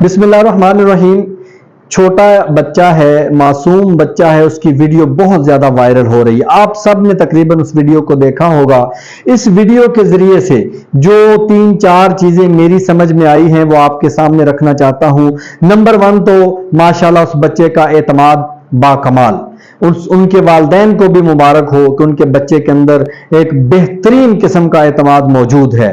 बिस्मिल्लाहिर्रहमानिर्रहीम। छोटा बच्चा है, मासूम बच्चा है, उसकी वीडियो बहुत ज्यादा वायरल हो रही है। आप सब ने तकरीबन उस वीडियो को देखा होगा। इस वीडियो के जरिए से जो 3-4 चीजें मेरी समझ में आई हैं वो आपके सामने रखना चाहता हूं। नंबर 1 तो माशाल्लाह उस बच्चे का एतमाद बाकमाल, उनके वालिदैन को भी मुबारक हो कि उनके बच्चे के अंदर एक बेहतरीन किस्म का एतमाद मौजूद है।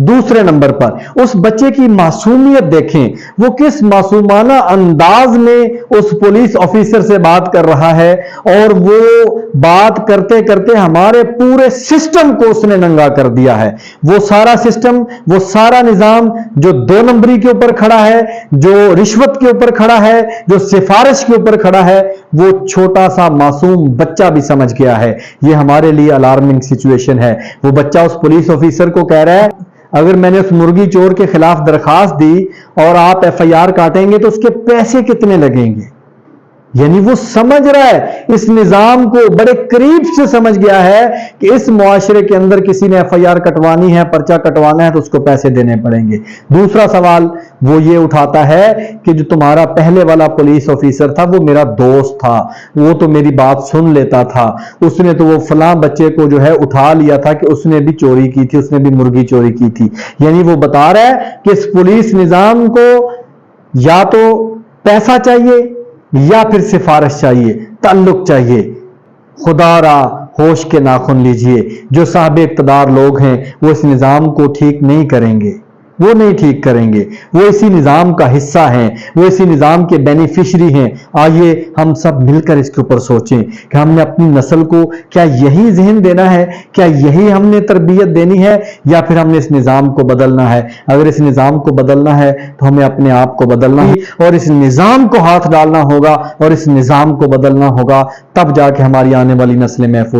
दूसरे नंबर पर उस बच्चे की मासूमियत देखें, वो किस मासूमाना अंदाज में उस पुलिस ऑफिसर से बात कर रहा है, और वो बात करते करते हमारे पूरे सिस्टम को उसने नंगा कर दिया है। वो सारा सिस्टम, वो सारा निजाम जो 2 नंबरी के ऊपर खड़ा है, जो रिश्वत के ऊपर खड़ा है, जो सिफारिश के ऊपर खड़ा है, वो छोटा सा मासूम बच्चा भी समझ गया है। ये हमारे लिए अलार्मिंग सिचुएशन है। वो बच्चा उस पुलिस ऑफिसर को कह रहा है, अगर मैंने उस मुर्गी चोर के खिलाफ दरखास्त दी और आप एफआईआर काटेंगे तो उसके पैसे कितने लगेंगे। यानी वो समझ रहा है, इस निजाम को बड़े करीब से समझ गया है कि इस मुआशरे के अंदर किसी ने एफआईआर कटवानी है, पर्चा कटवाना है तो उसको पैसे देने पड़ेंगे। दूसरा सवाल वो ये उठाता है कि जो तुम्हारा पहले वाला पुलिस ऑफिसर था वो मेरा दोस्त था, वो तो मेरी बात सुन लेता था, उसने तो वो फलां बच्चे को जो है उठा लिया था कि उसने भी चोरी की थी, उसने भी मुर्गी चोरी की थी। यानी वो बता रहा है कि इस पुलिस निजाम को या तो पैसा चाहिए या फिर सिफारिश चाहिए, ताल्लुक चाहिए। खुदारा होश के नाखून लीजिए। जो साहब इक़्तिदार लोग हैं वो इस निजाम को ठीक नहीं करेंगे, वो नहीं ठीक करेंगे। वो इसी निजाम का हिस्सा हैं, वो इसी निजाम के बेनिफिशरी हैं। आइए हम सब मिलकर इसके ऊपर सोचें कि हमने अपनी नस्ल को क्या यही ज़हन देना है, क्या यही हमने तरबियत देनी है, या फिर हमने इस निजाम को बदलना है। अगर इस निजाम को बदलना है तो हमें अपने आप को बदलना है और इस निजाम को हाथ डालना होगा और इस निजाम को बदलना होगा, तब जाके हमारी आने वाली नस्लें महफूज